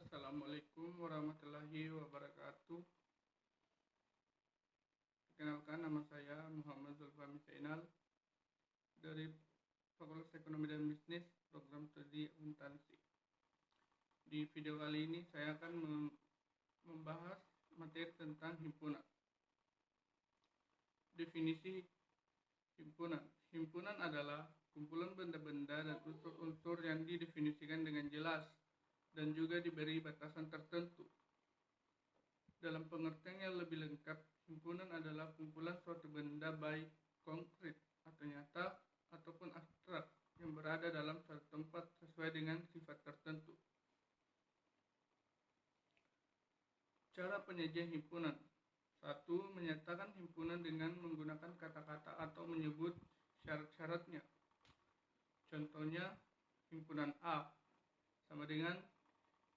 Assalamualaikum warahmatullahi wabarakatuh. Perkenalkan, nama saya Muhammad Zulfahmi Zainal dari Fakultas Ekonomi dan Bisnis, Program Studi Akuntansi. Di video kali ini saya akan membahas materi tentang himpunan. Definisi himpunan. Himpunan adalah kumpulan benda-benda dan unsur-unsur yang didefinisikan dengan jelas dan juga diberi batasan tertentu. Dalam pengertian yang lebih lengkap, himpunan adalah kumpulan suatu benda baik konkret atau nyata ataupun abstrak yang berada dalam suatu tempat sesuai dengan sifat tertentu. Cara penyajian himpunan. 1. Menyatakan himpunan dengan menggunakan kata-kata atau menyebut syarat-syaratnya. Contohnya, himpunan A sama dengan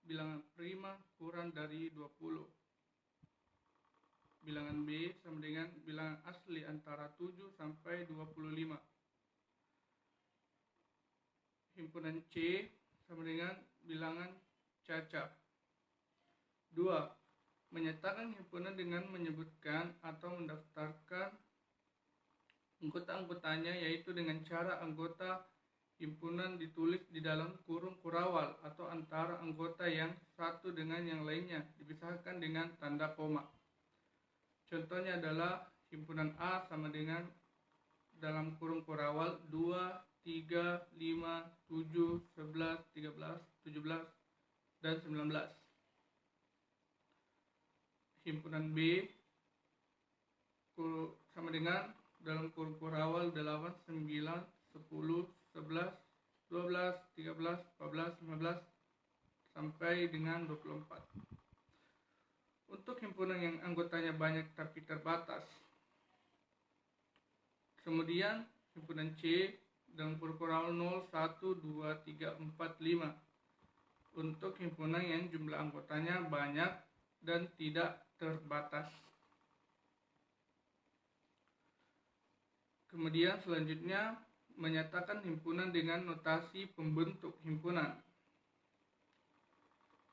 bilangan prima kurang dari 20. Bilangan B sama dengan bilangan asli antara 7 sampai 25. Himpunan C sama dengan bilangan cacat. 2. Menyatakan himpunan dengan menyebutkan atau mendaftarkan anggota-anggotanya, yaitu dengan cara anggota himpunan ditulis di dalam kurung kurawal atau antara anggota yang satu dengan yang lainnya dipisahkan dengan tanda koma. Contohnya adalah himpunan A sama dengan dalam kurung kurawal 2, 3, 5, 7, 11, 13, 17, dan 19. Himpunan B sama dengan dalam kurung kurawal 8, 9, 10, 11, 12, 13, 14, 15, sampai dengan 24. Untuk himpunan yang anggotanya banyak tapi terbatas. Kemudian himpunan C dalam kurung kurawal 0, 1, 2, 3, 4, 5. Untuk himpunan yang jumlah anggotanya banyak dan tidak terbatas. Kemudian selanjutnya, menyatakan himpunan dengan notasi pembentuk himpunan.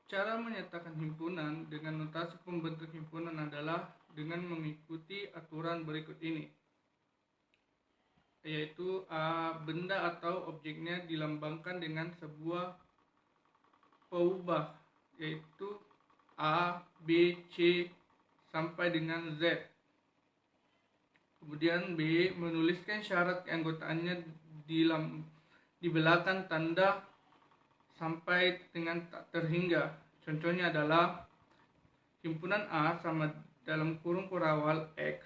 Cara menyatakan himpunan dengan notasi pembentuk himpunan adalah dengan mengikuti aturan berikut ini, yaitu benda atau objeknya dilambangkan dengan sebuah peubah, yaitu A, B, C, sampai dengan Z. Kemudian B, menuliskan syarat keanggotaannya di belakang tanda sampai dengan tak terhingga. Contohnya adalah himpunan A sama dalam kurung kurawal X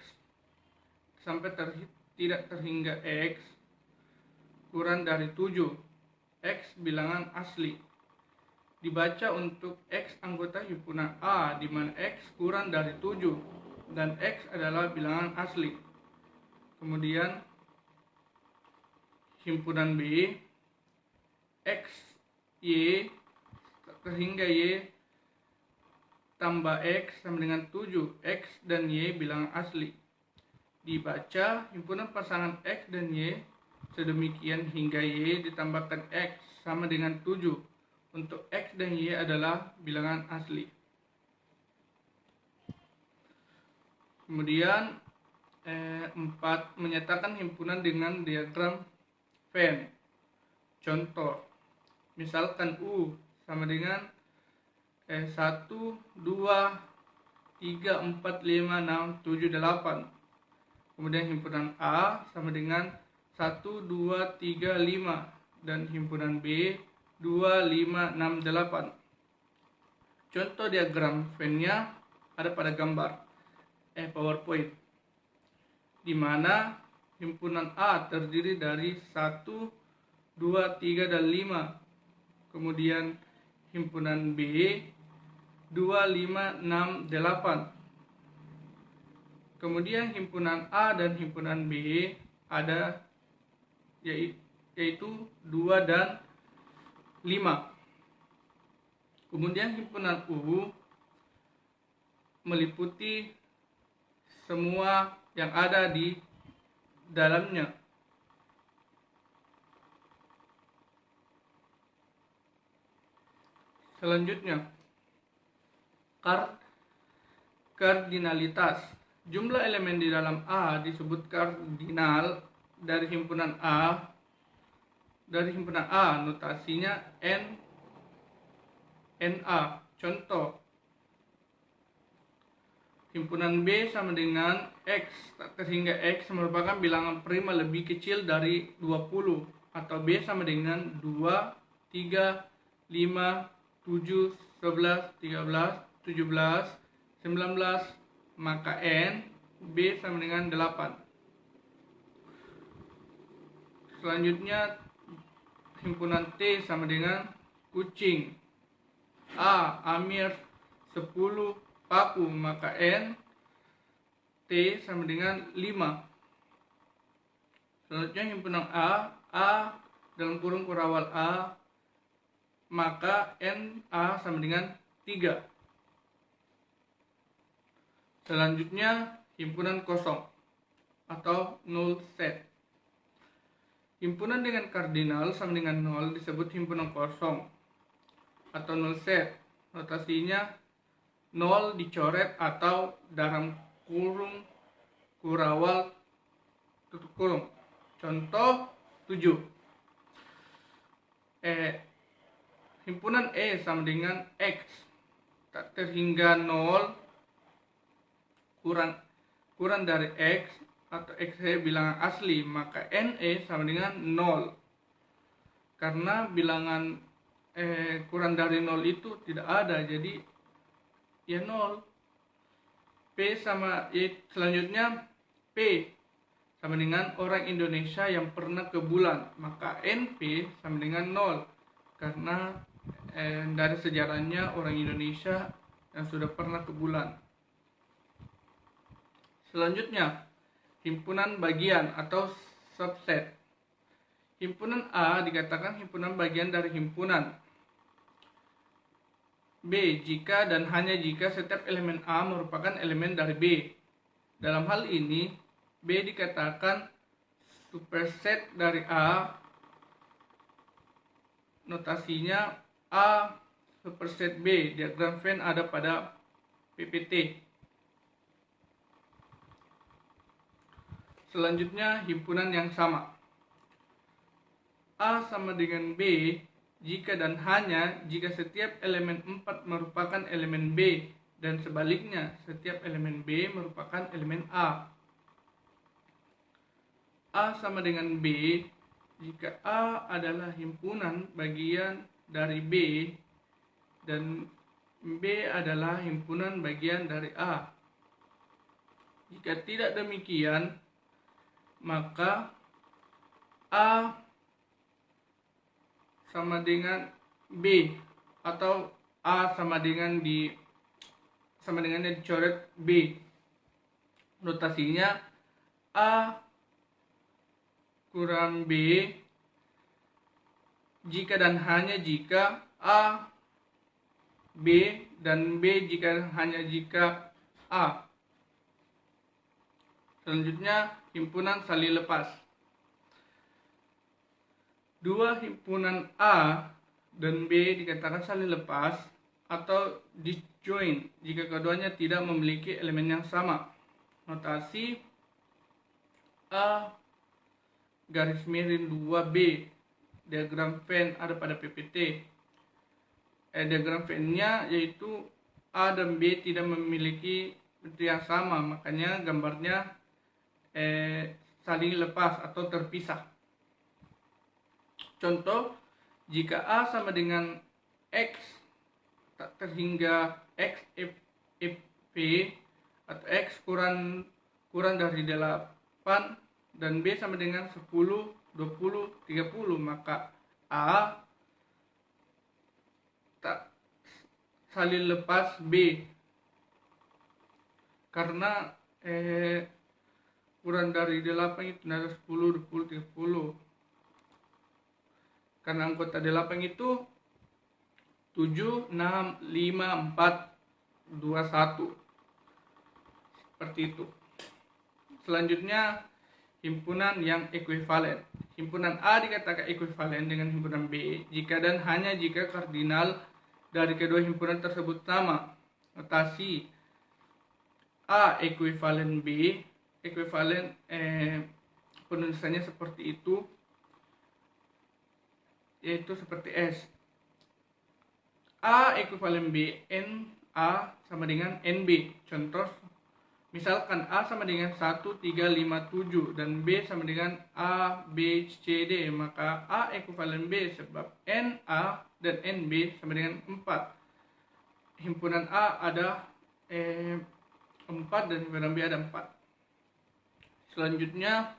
sampai tidak terhingga X kurang dari 7. X bilangan asli. Dibaca untuk X anggota himpunan A di mana X kurang dari 7 dan X adalah bilangan asli. Kemudian himpunan B, X, Y terhingga Y tambah X sama dengan 7. X dan Y bilangan asli. Dibaca himpunan pasangan X dan Y sedemikian hingga Y ditambahkan X sama dengan 7. Untuk X dan Y adalah bilangan asli. Kemudian 4. Menyatakan himpunan dengan diagram Venn. Contoh, misalkan U sama dengan 1, 2, 3, 4, 5, 6, 7, 8. Kemudian himpunan A sama dengan 1, 2, 3, 5. Dan himpunan B 2, 5, 6, 8. Contoh diagram Venn-nya ada pada gambar PowerPoint, di mana himpunan A terdiri dari 1, 2, 3, dan 5. Kemudian himpunan B 2, 5, 6, 8. Kemudian himpunan A dan himpunan B ada yaitu 2 dan 5. Kemudian himpunan U meliputi semua yang ada di dalamnya. Selanjutnya, Kardinalitas. Jumlah elemen di dalam A disebut kardinal dari himpunan A. Notasinya Na. Contoh, himpunan B sama dengan X, sehingga X merupakan bilangan prima lebih kecil dari 20, atau B sama dengan 2, 3, 5, 7, 11, 13, 17, 19, maka N B sama dengan 8. Selanjutnya himpunan T sama dengan kucing. A. Amir 10 paku, maka N T sama dengan 5. Selanjutnya himpunan A dalam kurung kurawal A, maka N A sama dengan 3. Selanjutnya himpunan kosong atau null set. Himpunan dengan kardinal sama dengan 0 disebut himpunan kosong atau null set. Notasinya 0 dicoret atau dalam kurung kurawal tutup kurung. Contoh 7. Himpunan E sama dengan X tak terhingga 0 kurang dari X atau X bilangan asli, maka NE sama dengan 0. Karena bilangan kurang dari 0 itu tidak ada, jadi ya 0. Selanjutnya P sama dengan orang Indonesia yang pernah ke bulan, maka NP sama dengan 0. Karena dari sejarahnya orang Indonesia yang sudah pernah ke bulan. Selanjutnya himpunan bagian atau subset. Himpunan A dikatakan himpunan bagian dari himpunan B jika dan hanya jika setiap elemen A merupakan elemen dari B. Dalam hal ini, B dikatakan superset dari A. Notasinya A superset B. Diagram Venn ada pada PPT. Selanjutnya himpunan yang sama. A sama dengan B jika dan hanya jika setiap elemen 4 merupakan elemen B dan sebaliknya setiap elemen B merupakan elemen A. A sama dengan B jika A adalah himpunan bagian dari B dan B adalah himpunan bagian dari A. Jika tidak demikian, maka A sama dengan B atau A sama dengan dicoret B. Notasinya A kurang B jika dan hanya jika A B dan B jika hanya jika A. Selanjutnya himpunan saling lepas. Dua himpunan A dan B dikatakan saling lepas atau disjoint jika keduanya tidak memiliki elemen yang sama. Notasi A garis miring 2B. Diagram Venn ada pada PPT. Diagram Venn-nya yaitu A dan B tidak memiliki bentuk yang sama, makanya gambarnya saling lepas atau terpisah. Contoh, jika A sama dengan X tak terhingga X F atau X kurang dari 8 dan B sama dengan 10, 20, 30, maka A tak saling lepas B karena kurang dari 8 itu ada 10, 20, 30. Karena anggota 8 itu 7, 6, 5, 4, 2, 1. Seperti itu. Selanjutnya himpunan yang ekuivalen. Himpunan A dikatakan ekuivalen dengan himpunan B jika dan hanya jika kardinal dari kedua himpunan tersebut sama. Notasi A ekuivalen B, ekuivalen penulisannya seperti itu, yaitu seperti S. A ekuivalen B, N A sama dengan NB. Contoh, misalkan A sama dengan 1, 3, 5, 7 dan B sama dengan A, B, C, D, maka A ekuivalen B sebab N, A, dan NB sama dengan 4. Himpunan A ada 4 dan himpunan B ada 4. Selanjutnya,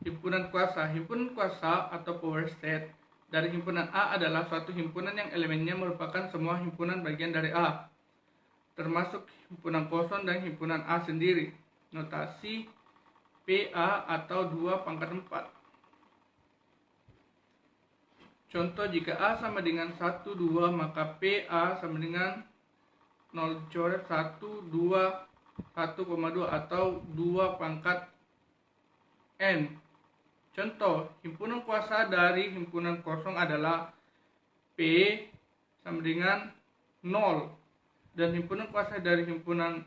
himpunan kuasa. Himpunan kuasa atau power set dari himpunan A adalah suatu himpunan yang elemennya merupakan semua himpunan bagian dari A, termasuk himpunan kosong dan himpunan A sendiri. Notasi PA atau 2/4. Contoh, jika A sama dengan 1, 2, maka PA sama dengan 0,1, 2, 1,2 atau 2 pangkat N. Contoh, himpunan kuasa dari himpunan kosong adalah P sama dengan 0 dan himpunan kuasa dari himpunan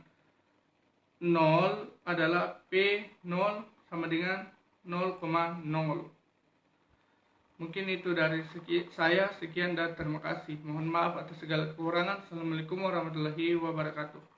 0 adalah P0 sama dengan 0,0. Mungkin itu dari saya. Sekian dan terima kasih. Mohon maaf atas segala kekurangan. Assalamualaikum warahmatullahi wabarakatuh.